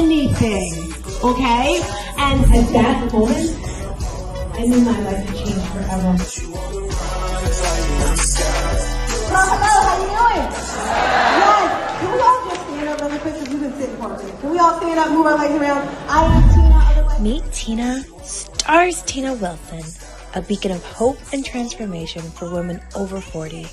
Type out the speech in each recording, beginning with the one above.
anything, okay? And at that moment, I knew my life had changed forever. Hello, how you doing? Yes. Can we all just stand up really quick because we've been sitting for a minute? Can we all stand up, move our legs around? I am Tina. Meet Tina, stars Tina Wilson, a beacon of hope and transformation for women over 40.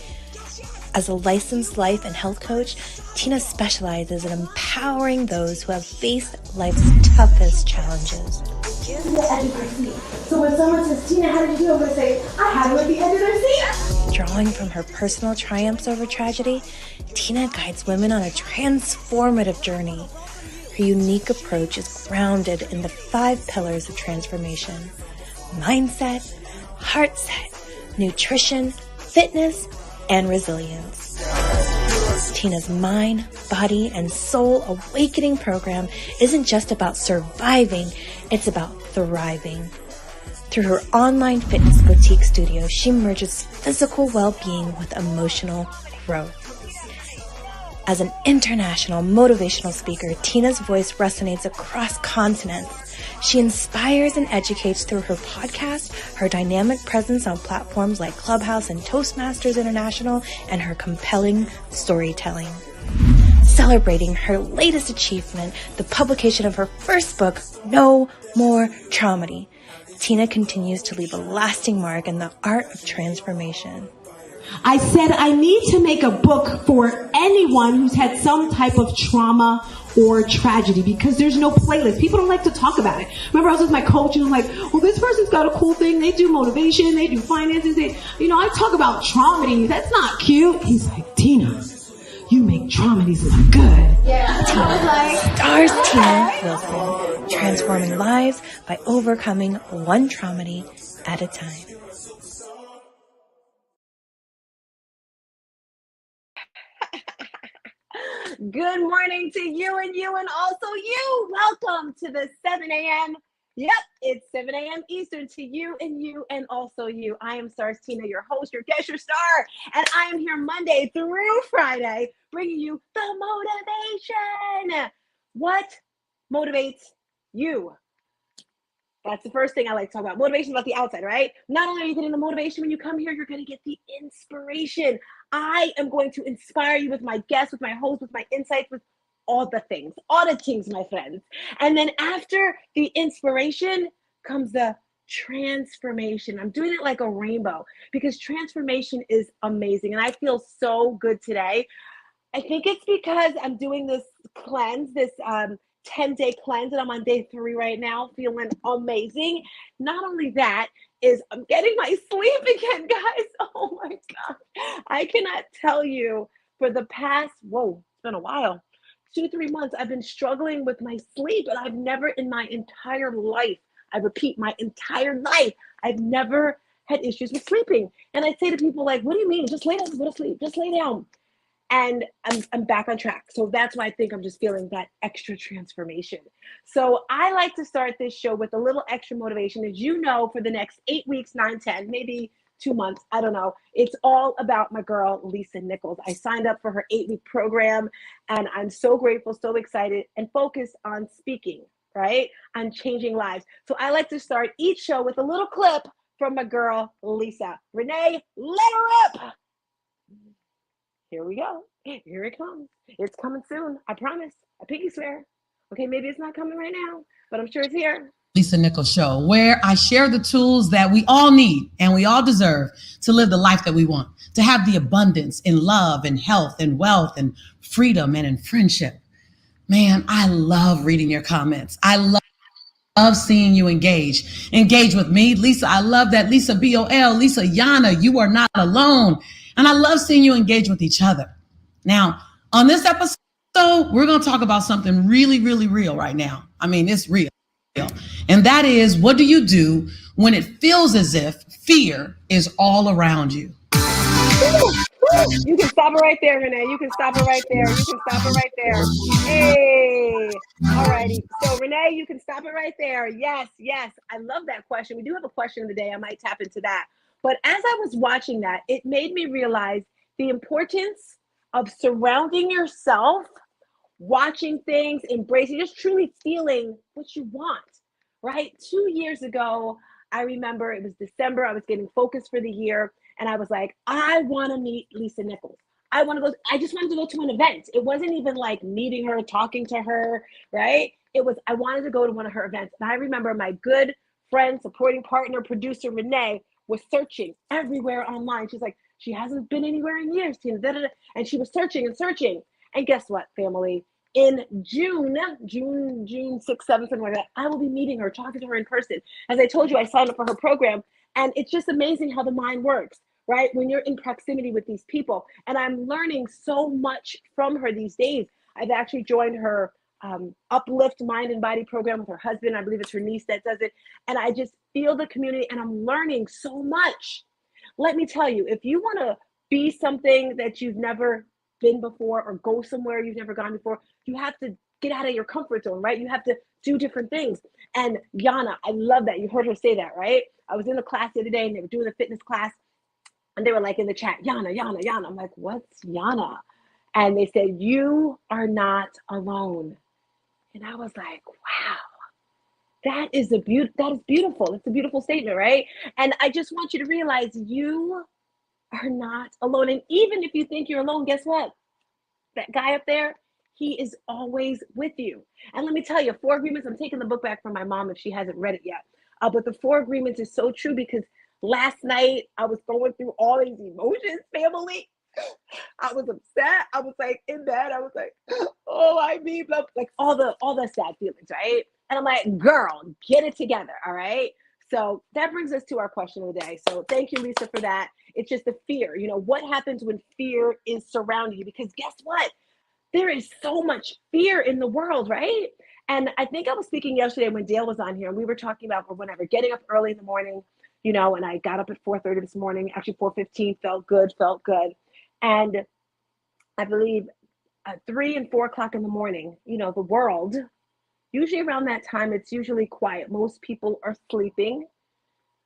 As a licensed life and health coach, Tina specializes in empowering those who have faced life's toughest challenges. The edge of their seat. So when someone says, Tina, how did you do? I'm going to say, I had them at the edge of their seat. Drawing from her personal triumphs over tragedy, Tina guides women on a transformative journey. Her unique approach is grounded in the 5 pillars of transformation: mindset, heart set, nutrition, fitness, and resilience. Tina's mind, body, and soul awakening program isn't just about surviving, it's about thriving. Through her online fitness boutique studio, she merges physical well-being with emotional growth. As an international motivational speaker, Tina's voice resonates across continents. She inspires and educates through her podcast, her dynamic presence on platforms like Clubhouse and Toastmasters International, and her compelling storytelling. Celebrating her latest achievement, the publication of her first book, No More Traumedy, Tina continues to leave a lasting mark in the art of transformation. I said I need to make a book for anyone who's had some type of trauma or tragedy, because there's no playlist. People don't like to talk about it. Remember, I was with my coach and I'm like, well, this person's got a cool thing. They do motivation. They do finances. I talk about traumedy. That's not cute. He's like, Tina, you make traumedies look good. Yeah. Stars Tina Wilson, transforming lives by overcoming one traumedy at a time. Good morning to you and also you. Welcome to the 7 a.m. Yep, it's 7 a.m. Eastern to you and also you. I am Stars Tina, your host, your guest, your star, and I am here Monday through Friday bringing you the motivation. What motivates you? That's the first thing I like to talk about. Motivation is about the outside, right? Not only are you getting the motivation when you come here, you're going to get the inspiration. I am going to inspire you with my guests, with my host, with my insights, with all the things, my friends. And then after the inspiration comes the transformation. I'm doing it like a rainbow because transformation is amazing. And I feel so good today. I think it's because I'm doing this cleanse, this 10-day cleanse, and I'm on day 3 right now, feeling amazing. Not only that, is I'm getting my sleep again, guys. Oh my God. I cannot tell you, for the past, it's been a while, 2-3 months, I've been struggling with my sleep, and I've never in my entire life, I repeat, my entire life, I've never had issues with sleeping. And I say to people like, what do you mean? Just lay down, go to sleep, just lay down. And I'm back on track. So that's why I think I'm just feeling that extra transformation. So I like to start this show with a little extra motivation. As you know, for the next 8 weeks, 9, 10, maybe 2 months, I don't know. It's all about my girl, Lisa Nichols. I signed up for her 8-week program, and I'm so grateful, so excited, and focused on speaking, right? On changing lives. So I like to start each show with a little clip from my girl, Lisa. Renee, let her rip. Here we go. Here it comes. It's coming soon. I promise. I pinky swear. Okay, maybe it's not coming right now, but I'm sure it's here. Lisa Nichols Show, where I share the tools that we all need and we all deserve to live the life that we want, to have the abundance in love and health and wealth and freedom and in friendship. Man, I love reading your comments. I love seeing you engage with me. Lisa, I love that. Lisa BOL, Lisa Yana, you are not alone. And I love seeing you engage with each other. Now, on this episode, we're going to talk about something really, really real right now. I mean, it's real. And that is, what do you do when it feels as if fear is all around you? You can stop it right there, Renee. You can stop it right there. Hey, all righty. So Renee, you can stop it right there. Yes. I love that question. We do have a question of the day. I might tap into that. But as I was watching that, it made me realize the importance of surrounding yourself watching things, embracing, just truly feeling what you want, right? 2 years ago, I remember it was December. I was getting focused for the year. And I was like, I want to meet Lisa Nichols. I just wanted to go to an event. It wasn't even like meeting her, talking to her, right? It was, I wanted to go to one of her events. And I remember my good friend, supporting partner, producer, Renee, was searching everywhere online. She's like, she hasn't been anywhere in years, Tina. Da, da, da. And she was searching and searching. And guess what, family? In June 6th, 7th, something like that, I will be meeting her, talking to her in person. As I told you, I signed up for her program. And it's just amazing how the mind works, right? When you're in proximity with these people. And I'm learning so much from her these days. I've actually joined her Uplift Mind and Body program with her husband. I believe it's her niece that does it. And I just feel the community and I'm learning so much. Let me tell you, if you want to be something that you've never been before or go somewhere you've never gone before, you have to get out of your comfort zone, right? You have to do different things. And Yana, I love that. You heard her say that, right? I was in the class the other day and they were doing a fitness class and they were like in the chat, Yana, Yana, Yana. I'm like, what's Yana? And they said, you are not alone. And I was like, wow, that is beautiful. It's a beautiful statement, right? And I just want you to realize you are not alone. And even if you think you're alone, guess what? That guy up there, he is always with you. And let me tell you, 4 Agreements, I'm taking the book back from my mom if she hasn't read it yet. But the 4 Agreements is so true because last night I was going through all these emotions, family. I was upset. I was like in bed. I was like, oh, I mean, like all the sad feelings, right? And I'm like, girl, get it together, all right? So that brings us to our question of the day. So thank you, Lisa, for that. It's just the fear. You know, what happens when fear is surrounding you? Because guess what? There is so much fear in the world, right? And I think I was speaking yesterday when Dale was on here, and we were talking about whenever getting up early in the morning, you know, and I got up at 4:30 this morning, actually 4:15, felt good. And I believe at 3 and 4 o'clock in the morning, you know, the world, usually around that time, it's usually quiet. Most people are sleeping.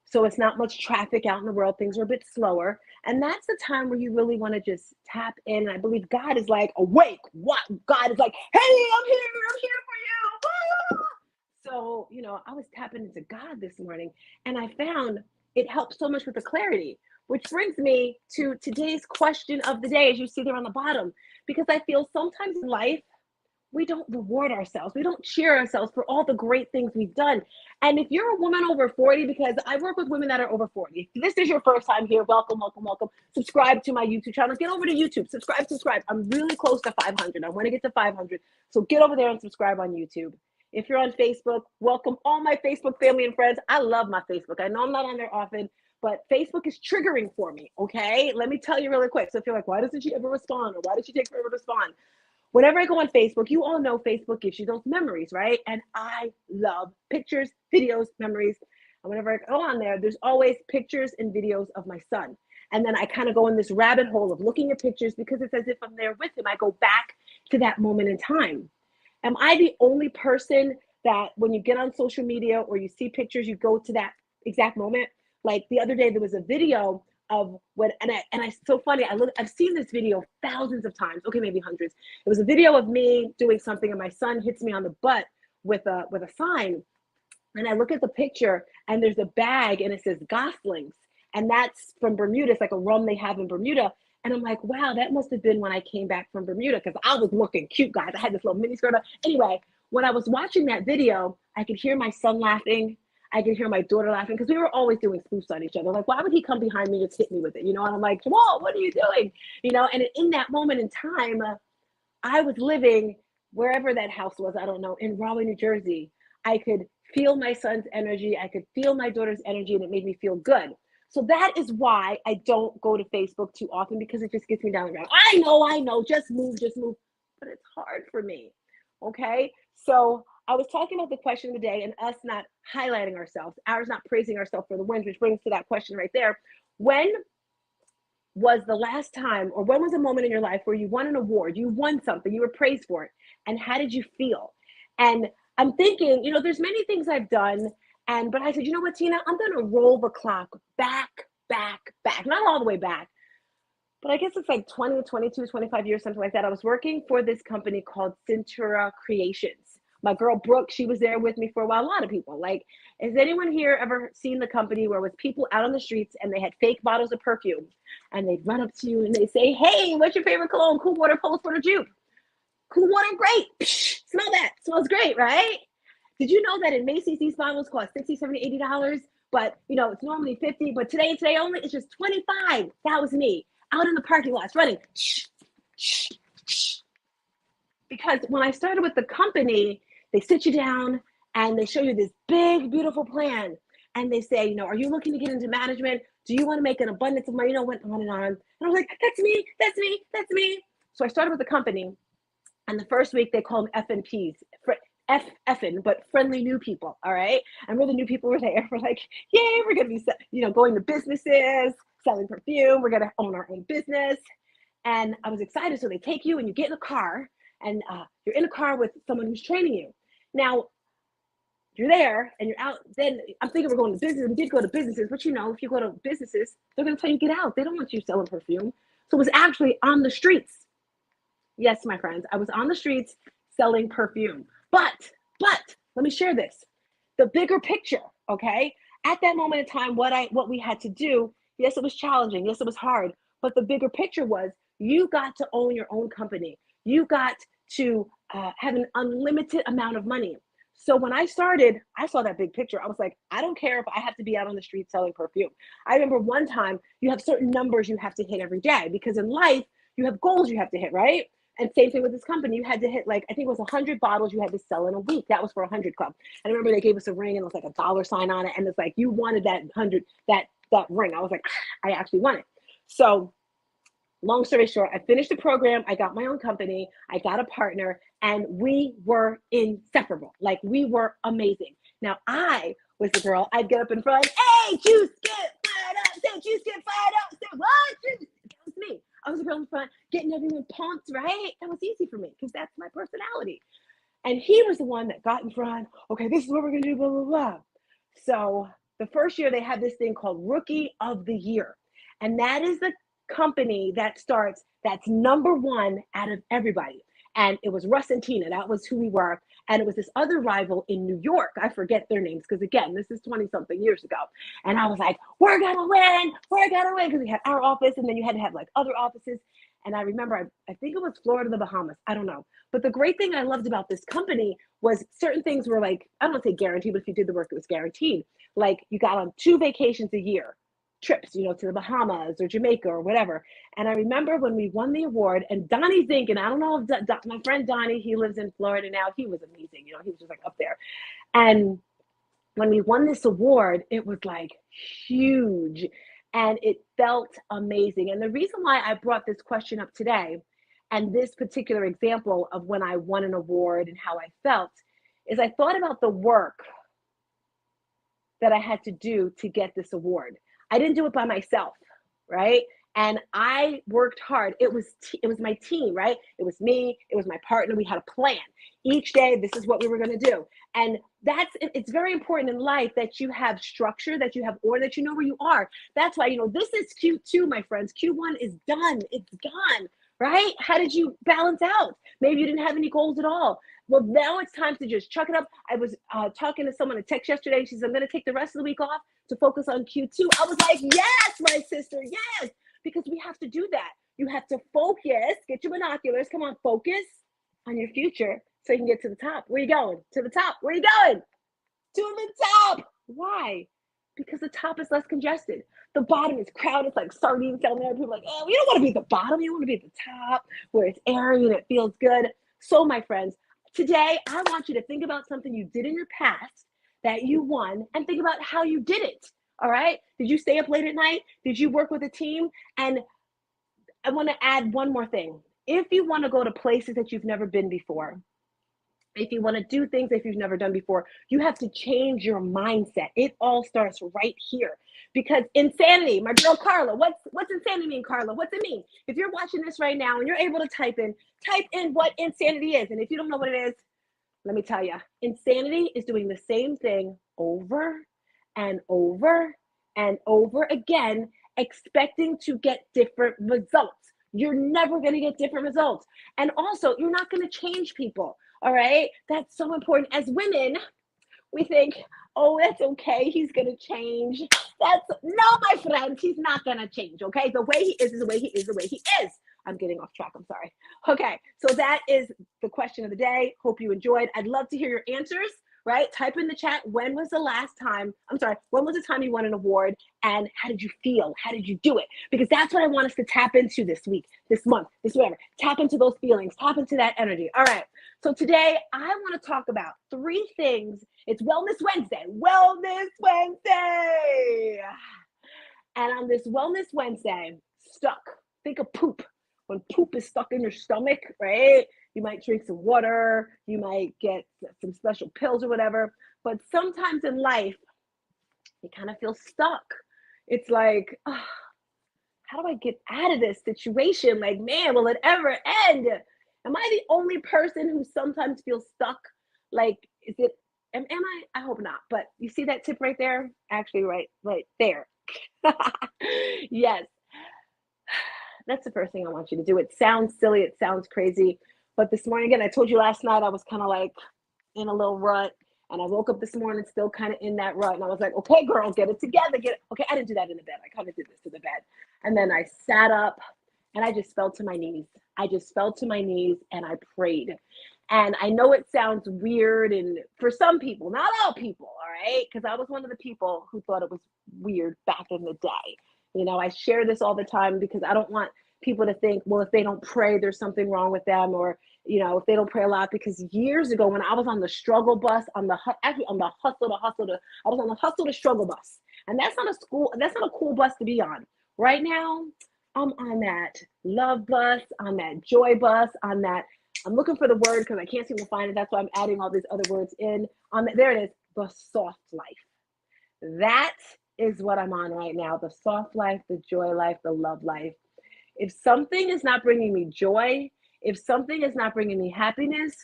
So it's not much traffic out in the world. Things are a bit slower. And that's the time where you really want to just tap in. And I believe God is like, awake. What? God is like, hey, I'm here for you. So, you know, I was tapping into God this morning and I found it helps so much with the clarity, which brings me to today's question of the day, as you see there on the bottom, because I feel sometimes in life, we don't reward ourselves. We don't cheer ourselves for all the great things we've done. And if you're a woman over 40, because I work with women that are over 40, if this is your first time here, welcome. Subscribe to my YouTube channel. Get over to YouTube. Subscribe. I'm really close to 500. I want to get to 500. So get over there and subscribe on YouTube. If you're on Facebook, welcome all my Facebook family and friends. I love my Facebook. I know I'm not on there often, but Facebook is triggering for me, okay? Let me tell you really quick. So if you're like, why doesn't she ever respond? Or why did she take forever to respond? Whenever I go on Facebook, you all know Facebook gives you those memories, right? And I love pictures, videos, memories. And whenever I go on there, there's always pictures and videos of my son. And then I kind of go in this rabbit hole of looking at pictures because it's as if I'm there with him. I go back to that moment in time. Am I the only person that when you get on social media or you see pictures, you go to that exact moment? Like the other day, there was a video of what, and it's so funny. I've seen this video thousands of times. Okay, maybe hundreds. It was a video of me doing something, and my son hits me on the butt with a sign. And I look at the picture, and there's a bag, and it says Goslings, and that's from Bermuda. It's like a rum they have in Bermuda. And I'm like, wow, that must have been when I came back from Bermuda because I was looking cute, guys. I had this little mini skirt on. Anyway, when I was watching that video, I could hear my son laughing. I could hear my daughter laughing because we were always doing spoofs on each other. Like, why would he come behind me and just hit me with it? You know, and I'm like, Jamal, what are you doing? You know, and in that moment in time, I was living wherever that house was, I don't know, in Raleigh, New Jersey. I could feel my son's energy. I could feel my daughter's energy, and it made me feel good. So that is why I don't go to Facebook too often because it just gets me down the ground. I know, just move. But it's hard for me, okay? So I was talking about the question of the day and us not highlighting ourselves, ours not praising ourselves for the wins, which brings to that question right there. When was the last time, or when was a moment in your life where you won an award, you won something, you were praised for it, and how did you feel? And I'm thinking, you know, there's many things I've done, but I said, you know what, Tina, I'm going to roll the clock back, not all the way back, but I guess it's like 20, 22, 25 years, something like that. I was working for this company called Cintura Creations. My girl Brooke, she was there with me for a while. A lot of people. Like, has anyone here ever seen the company where it was people out on the streets and they had fake bottles of perfume and they'd run up to you and they say, hey, what's your favorite cologne? Cool Water, Pulse Water, Juke. Cool Water, great. Psh, smell that. Smells great, right? Did you know that in Macy's these bottles cost $60, $70, $80? But it's normally 50, but today only it's just 25. That was me out in the parking lots running. Because when I started with the company, they sit you down and they show you this big, beautiful plan. And they say, are you looking to get into management? Do you want to make an abundance of money? Went on and on. And I was like, that's me, that's me, that's me. So I started with the company. And the first week they called them FNPs, effing, but friendly new people, all right? And we're the new people were there. We're like, yay, we're going to be, going to businesses, selling perfume. We're going to own our own business. And I was excited. So they take you and you get in a car and you're in a car with someone who's training you. Now, you're there and you're out. Then I'm thinking we're going to business. We did go to businesses, but if you go to businesses, they're going to tell you get out. They don't want you selling perfume. So it was actually on the streets. Yes, my friends, I was on the streets selling perfume. But let me share this. The bigger picture, okay? At that moment in time, what we had to do, yes, it was challenging. Yes, it was hard. But the bigger picture was you got to own your own company. You got to have an unlimited amount of money. So when I started, I saw that big picture. I was like, I don't care if I have to be out on the street selling perfume. I remember one time you have certain numbers you have to hit every day because in life, you have goals you have to hit, right? And same thing with this company. You had to hit I think it was 100 bottles you had to sell in a week. That was for 100 Club. And I remember they gave us a ring and it was like a dollar sign on it. And it's like, you wanted that 100, that ring. I was like, I actually want it. So long story short, I finished the program. I got my own company. I got a partner and we were inseparable. Like we were amazing. Now I was the girl. I'd get up in front. Hey, juice, get fired up. Say juice, get fired up. Say what? Juice. That was me. I was the girl in front, getting everyone pumped, right? That was easy for me because that's my personality. And he was the one that got in front. Okay, this is what we're going to do, blah, blah, blah. So the first year they had this thing called Rookie of the Year. And that is the company that's number one out of everybody. And it was Russ and Tina. That was who we were. And it was this other rival in New York. I forget their names because, again, this is 20-something years ago. And I was like, we're going to win. We're going to win. Because we had our office and then you had to have other offices. And I remember, I think it was Florida, the Bahamas. I don't know. But the great thing I loved about this company was certain things were I don't want to say guaranteed, but if you did the work, it was guaranteed. You got on 2 vacations a year. Trips, to the Bahamas or Jamaica or whatever. And I remember when we won the award and Donnie Zink, and I don't know if my friend Donnie, he lives in Florida now. He was amazing. He was just up there. And when we won this award, it was huge and it felt amazing. And the reason why I brought this question up today and this particular example of when I won an award and how I felt is I thought about the work that I had to do to get this award. I didn't do it by myself, right? And I worked hard. It was my team, right? It was me. It was my partner. We had a plan. Each day, this is what we were going to do. And it's very important in life that you have structure, that you have order, that you know where you are. That's why, this is Q2, my friends. Q1 is done. It's done, right? How did you balance out? Maybe you didn't have any goals at all. Well, now it's time to just chuck it up. I was talking to someone, a text yesterday. She said, I'm going to take the rest of the week off to focus on Q2. I was like, yes, my sister, yes. Because we have to do that. You have to focus, get your binoculars. Come on, focus on your future so you can get to the top. Where you going? To the top. Where you going? To the top. Why? Because the top is less congested. The bottom is crowded. It's like sardines down there. People are like, oh, you don't want to be at the bottom. You want to be at the top where it's airy and it feels good. So, my friends, today I want you to think about something you did in your past that you won and think about how you did it. All right? Did you stay up late at night? Did you work with a team? And I want to add one more thing. If you want to go to places that you've never been before, if you want to do things that you've never done before, you have to change your mindset. It all starts right here. Because insanity, my girl Carla, what's insanity mean, Carla? What's it mean? If you're watching this right now and you're able to type in what insanity is. And if you don't know what it is, let me tell you, insanity is doing the same thing over and over and over again expecting to get different results. You're never going to get different results. And also, you're not going to change people. All right. That's so important. As women, we think, oh, that's okay. He's going to change. No, my friend, he's not going to change. Okay. The way he is the way he is the way he is. I'm getting off track. I'm sorry. Okay. So that is the question of the day. Hope you enjoyed. I'd love to hear your answers, right? Type in the chat. When was the time you won an award, and how did you feel? How did you do it? Because that's what I want us to tap into this week, this month, this whatever. Tap into those feelings, tap into that energy. All right. So today I want to talk about 3 things. It's Wellness Wednesday. Wellness Wednesday. And on this Wellness Wednesday, stuck. Think of poop. When poop is stuck in your stomach, right? You might drink some water. You might get some special pills or whatever. But sometimes in life, you kind of feel stuck. It's like, oh, how do I get out of this situation? Like, man, will it ever end? Am I the only person who sometimes feels stuck? Like, am I hope not. But you see that tip right there? Actually, right there. Yes. That's the first thing I want you to do. It sounds silly. It sounds crazy. But this morning, again, I told you last night, I was kind of like in a little rut. And I woke up this morning still kind of in that rut. And I was like, okay, girl, get it together. Okay, I didn't do that in the bed. I kind of did this to the bed. And then I sat up and I just fell to my knees. And I prayed. And I know it sounds weird, and for some people, not all people, all right? Because I was one of the people who thought it was weird back in the day. You know, I share this all the time because I don't want people to think, well, if they don't pray, there's something wrong with them, or, you know, if they don't pray a lot. Because years ago, when I was on the struggle bus, I was on the hustle to struggle bus. And that's not a cool bus to be on. Right now, I'm on that love bus, on that joy bus, I'm looking for the word because I can't seem to find it. That's why I'm adding all these other words in. There it is, the soft life. That is what I'm on right now. The soft life, the joy life, the love life. If something is not bringing me joy, if something is not bringing me happiness,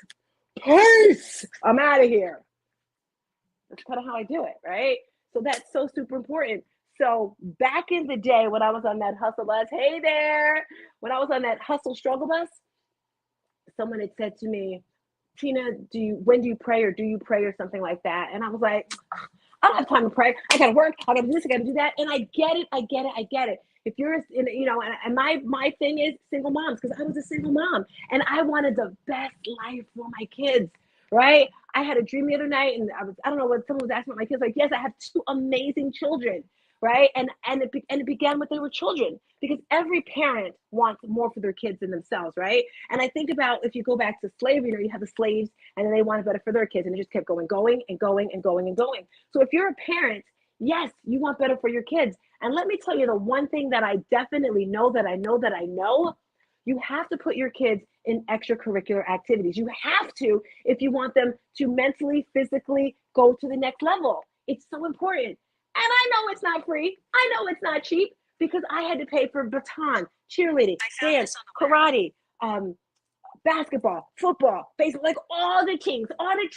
peace, I'm out of here. That's kind of how I do it, right? So that's so super important. So back in the day when I was on that hustle bus, hey there, when I was on that hustle struggle bus, someone had said to me, Tina, when do you pray, or do you pray, or something like that? And I was like, I don't have time to pray. I got to work. I got to do this. I got to do that. And I get it. If you're, you know, and my thing is single moms, because I was a single mom and I wanted the best life for my kids, right? I had a dream the other night, and I don't know what someone was asking about my kids. Like, yes, I have 2 amazing children, right? And it began when they were children, because every parent wants more for their kids than themselves, right? And I think about, if you go back to slavery, you know, you have the slaves, and then they wanted better for their kids, and it just kept going. So if you're a parent, yes, you want better for your kids. And let me tell you, the one thing that I definitely know, you have to put your kids in extracurricular activities. You have to, if you want them to mentally, physically go to the next level. It's so important. And I know it's not free. I know it's not cheap, because I had to pay for baton, cheerleading, dance, karate, basketball, football, baseball, like all the things. And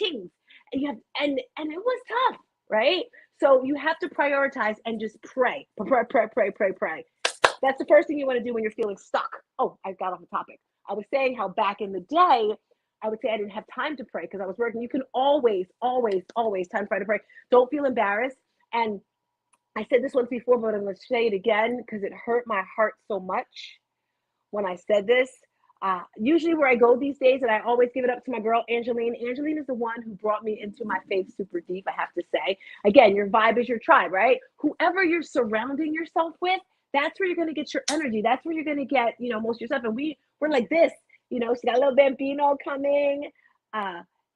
and it was tough, right? So you have to prioritize and just pray. That's the first thing you want to do when you're feeling stuck. Oh, I got off the topic. I was saying how back in the day, I would say I didn't have time to pray because I was working. You can always time to pray. Don't feel embarrassed. And I said this once before, but I'm going to say it again because it hurt my heart so much when I said this. Usually where I go these days, and I always give it up to my girl, Angeline. Angeline is the one who brought me into my faith super deep, I have to say. Again, your vibe is your tribe, right? Whoever you're surrounding yourself with, that's where you're going to get your energy. That's where you're going to get, you know, most of your stuff. And we're like this, you know, she got a little Bambino coming,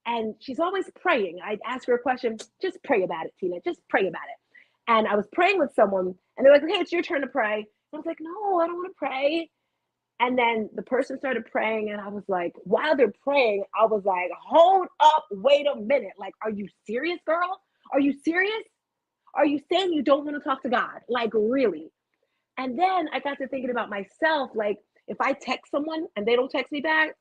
and she's always praying. I'd ask her a question, just pray about it, Tina, just pray about it. And I was praying with someone, and they're like, okay, it's your turn to pray. And I was like, no, I don't want to pray. And then the person started praying, and I was like, while they're praying, I was like, hold up, wait a minute. Like, are you serious, girl? Are you serious? Are you saying you don't want to talk to God? Like, really? And then I got to thinking about myself. Like, if I text someone and they don't text me back,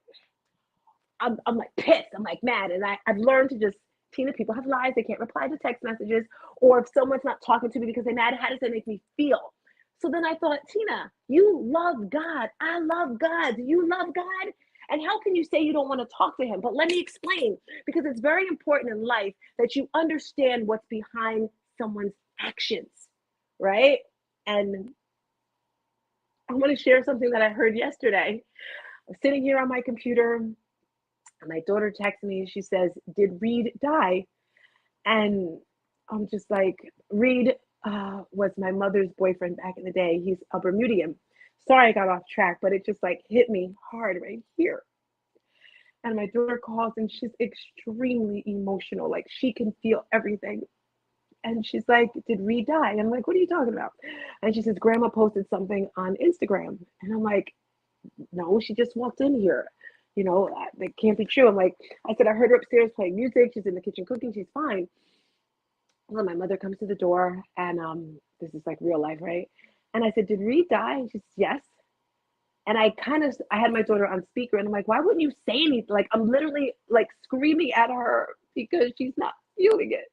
I'm like pissed. I'm like mad. And I've learned to just, Tina, people have lives. They can't reply to text messages. Or if someone's not talking to me because they're mad, how does that make me feel? So then I thought, Tina, you love God. I love God. Do you love God? And how can you say you don't want to talk to him? But let me explain, because it's very important in life that you understand what's behind someone's actions, right? And I want to share something that I heard yesterday. I'm sitting here on my computer, and my daughter texts me. She says, "Did Reed die?" And I'm just like, Reed was my mother's boyfriend back in the day. He's a Bermudian. Sorry I got off track, but it just like hit me hard right here. And my daughter calls and she's extremely emotional. Like she can feel everything. And she's like, "Did Reed die?" And I'm like, "What are you talking about?" And she says, "Grandma posted something on Instagram." And I'm like, "No, she just walked in here. You know, that can't be true." I'm like, I said, "I heard her upstairs playing music. She's in the kitchen cooking. She's fine." Well, my mother comes to the door, and this is like real life, right? And I said, "Did Reed die?" And she says, "Yes." And I had my daughter on speaker, and I'm like, "Why wouldn't you say anything?" Like, I'm literally like screaming at her because she's not feeling it.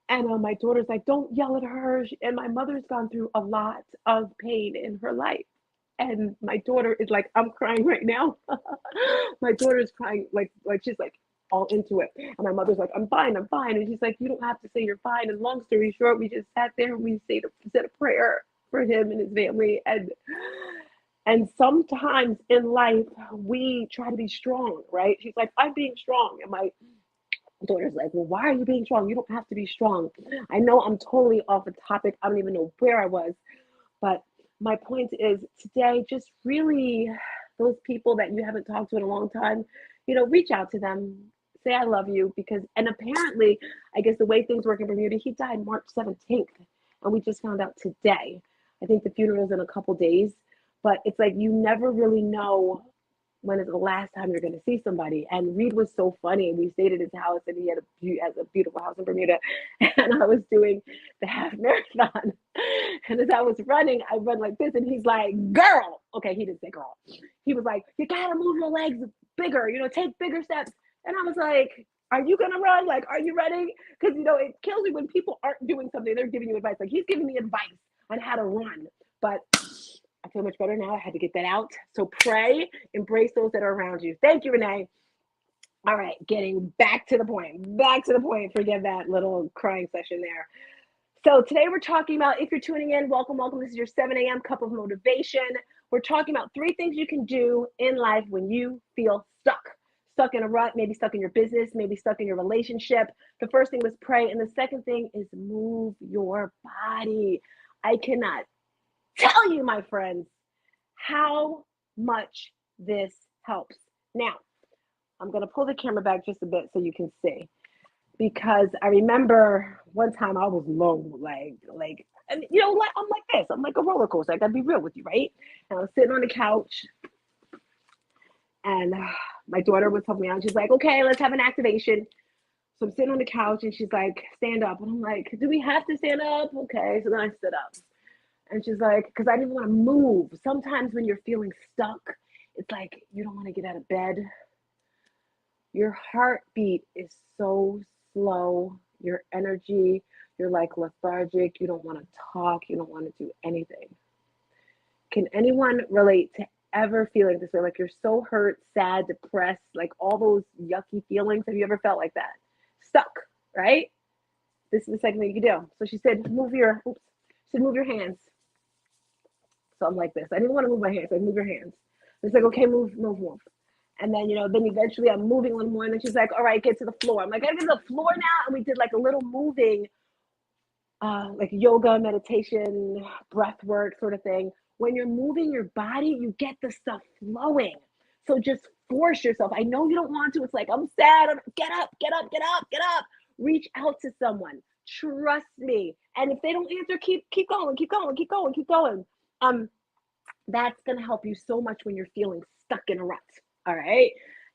And my daughter's like, "Don't yell at her." And my mother's gone through a lot of pain in her life. And my daughter is like, I'm crying right now. My daughter's crying like she's like all into it. And my mother's like, "I'm fine, I'm fine." And she's like, "You don't have to say you're fine." And long story short, we just sat there and we said a prayer for him and his family. And sometimes in life, we try to be strong, right? She's like, "I'm being strong." And my daughter's like, "Well, why are you being strong? You don't have to be strong." I know I'm totally off the topic. I don't even know where I was. But my point is today, just really those people that you haven't talked to in a long time, reach out to them, say, "I love you," and apparently, I guess the way things work in Bermuda, he died March 17th. And we just found out today. I think the funeral's in a couple days, but it's like, you never really know when is the last time you're going to see somebody. And Reed was so funny. We stayed at his house, and he has a beautiful house in Bermuda. And I was doing the half marathon. And as I was running, I run like this, and he's like, "Girl." Okay, he didn't say girl. He was like, "You got to move your legs bigger, take bigger steps." And I was like, "Are you going to run? Like, are you running?" Because, it kills me when people aren't doing something. They're giving you advice. Like, he's giving me advice on how to run. But I feel much better now. I had to get that out. So pray, embrace those that are around you. Thank you, Renee. All right, getting back to the point. Forget that little crying session there. So today we're talking about, if you're tuning in, welcome. This is your 7 a.m. cup of motivation. We're talking about 3 things you can do in life when you feel stuck in a rut, maybe stuck in your business, maybe stuck in your relationship. The first thing was pray. And the second thing is move your body. I cannot tell you, my friends, how much this helps. Now, I'm going to pull the camera back just a bit so you can see, because I remember one time I was low, and I'm like this. I'm like a roller coaster. I got to be real with you, right? And I was sitting on the couch, and my daughter was helping me out. She's like, "Okay, let's have an activation." So I'm sitting on the couch, and she's like, "Stand up." And I'm like, "Do we have to stand up?" Okay, so then I stood up. And she's like, because I didn't want to move. Sometimes when you're feeling stuck, it's like you don't want to get out of bed. Your heartbeat is so slow. Your energy, you're like lethargic. You don't want to talk. You don't want to do anything. Can anyone relate to ever feeling this way? Like you're so hurt, sad, depressed, like all those yucky feelings. Have you ever felt like that? Stuck, right? This is the second thing you can do. So she said, move your hands. So I'm like this. I didn't want to move my hands. I move your hands. It's like, okay, move. And then, then eventually I'm moving a little more. And then she's like, "All right, get to the floor." I'm like, "I get to the floor now." And we did like a little moving, like yoga, meditation, breath work sort of thing. When you're moving your body, you get the stuff flowing. So just force yourself. I know you don't want to. It's like, I'm sad. Get up. Reach out to someone. Trust me. And if they don't answer, keep going. That's going to help you so much when you're feeling stuck in a rut. All right.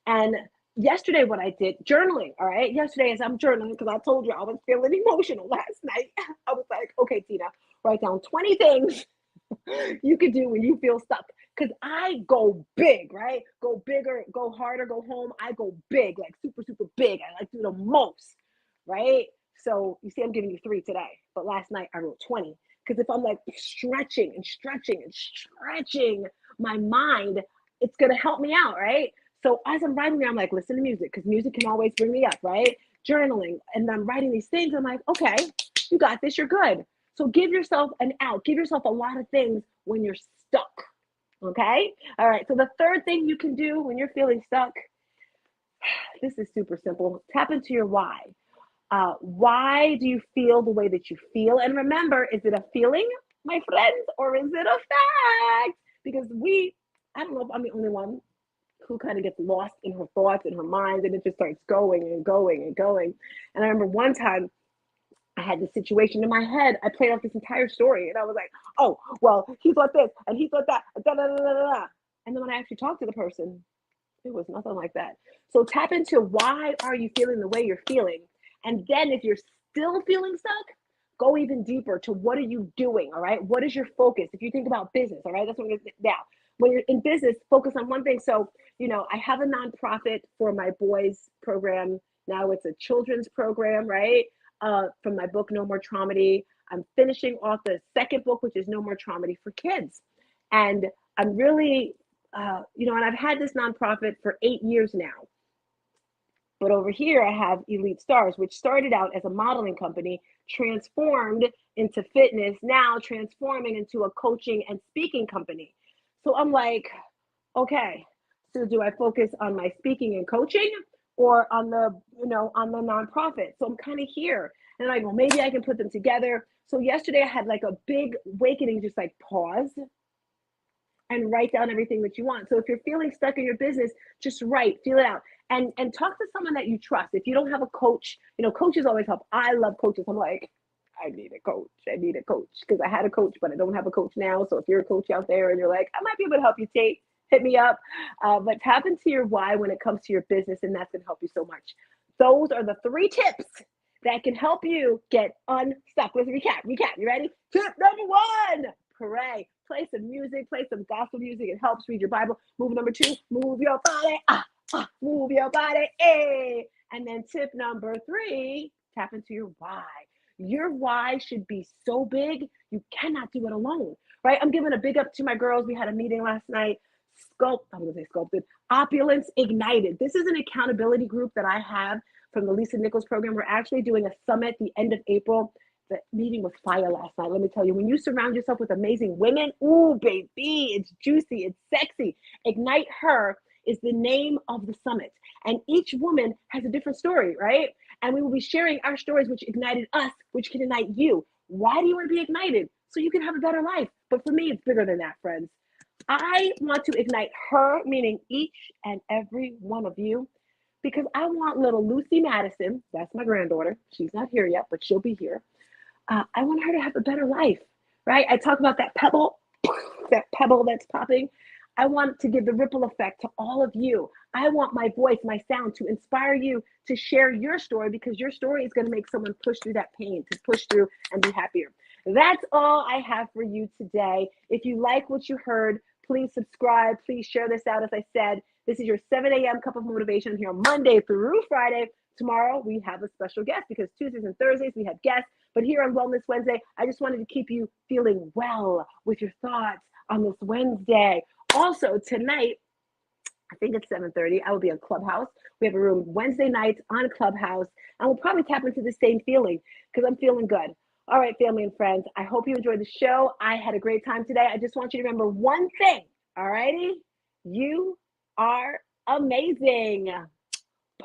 And yesterday, what I did, journaling. All right. Yesterday, as I'm journaling, because I told you I was feeling emotional last night, I was like, "Okay, Tina, write down 20 things you could do when you feel stuck." Because I go big, right? Go bigger, go harder, go home. I go big, like super, super big. I like to do the most, right? So you see, I'm giving you 3 today. But last night I wrote 20. Because if I'm like stretching and stretching and stretching my mind, it's going to help me out, right? So as I'm writing there, I'm like, listen to music, because music can always bring me up, right? Journaling. And I'm writing these things. I'm like, okay, you got this. You're good. So give yourself an out. Give yourself a lot of things when you're stuck. Okay? All right. So the third thing you can do when you're feeling stuck, this is super simple. Tap into your why. Why do you feel the way that you feel? And remember, is it a feeling, my friends, or is it a fact? Because I don't know if I'm the only one who kind of gets lost in her thoughts and her mind, and it just starts going and going and going. And I remember one time I had this situation in my head. I played out this entire story, and I was like, oh, well, he thought this, and he thought that, da, da, da, da, da. And then when I actually talked to the person, it was nothing like that. So tap into why are you feeling the way you're feeling? And then if you're still feeling stuck, go even deeper to what are you doing, all right? What is your focus? If you think about business, all right, that's what we're going to now. When you're in business, focus on one thing. So, I have a nonprofit for my boys program. Now it's a children's program, right? From my book, No More Traumedy. I'm finishing off the second book, which is No More Traumedy for kids. And I'm really, and I've had this nonprofit for 8 years now. But over here, I have Elite Stars, which started out as a modeling company, transformed into fitness, now transforming into a coaching and speaking company. So I'm like, okay, so do I focus on my speaking and coaching or on the nonprofit? So I'm kind of here. And I go, maybe I can put them together. So yesterday I had like a big awakening, just like pause and write down everything that you want. So if you're feeling stuck in your business, just write, feel it out. And talk to someone that you trust. If you don't have a coach, coaches always help. I love coaches. I'm like, I need a coach. Because I had a coach, but I don't have a coach now. So if you're a coach out there and you're like, I might be able to help you, Tate, hit me up. But tap into your why when it comes to your business, and that's going to help you so much. Those are the 3 tips that can help you get unstuck. Let's recap. You ready? Tip number 1, pray. Play some music, play some gospel music. It helps. Read your Bible. Move number 2, move your body. Move your body. And then tip number 3, tap into your why. Your why should be so big, you cannot do it alone, right? I'm giving a big up to my girls. We had a meeting last night. Sculpted. Opulence Ignited. This is an accountability group that I have from the Lisa Nichols program. We're actually doing a summit the end of April. The meeting was fire last night. Let me tell you, when you surround yourself with amazing women, ooh, baby, it's juicy, it's sexy. Ignite Her is the name of the summit. And each woman has a different story, right? And we will be sharing our stories, which ignited us, which can ignite you. Why do you want to be ignited? So you can have a better life. But for me, it's bigger than that, friends. I want to ignite her, meaning each and every one of you, because I want little Lucy Madison, that's my granddaughter. She's not here yet, but she'll be here. I want her to have a better life, right? I talk about that pebble that's popping. I want to give the ripple effect to all of you. I want my voice, my sound to inspire you to share your story, because your story is going to make someone push through that pain, to push through and be happier. That's all I have for you today. If you like what you heard, please subscribe. Please share this out. As I said, this is your 7 a.m. cup of motivation here Monday through Friday. Tomorrow, we have a special guest, because Tuesdays and Thursdays, we have guests. But here on Wellness Wednesday, I just wanted to keep you feeling well with your thoughts on this Wednesday. Also, tonight, I think it's 7:30, I will be on Clubhouse. We have a room Wednesday nights on Clubhouse, and we'll probably tap into the same feeling, because I'm feeling good. All right, family and friends, I hope you enjoyed the show. I had a great time today. I just want you to remember one thing, all righty? You are amazing.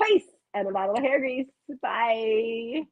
Peace and a bottle of hair grease. Bye.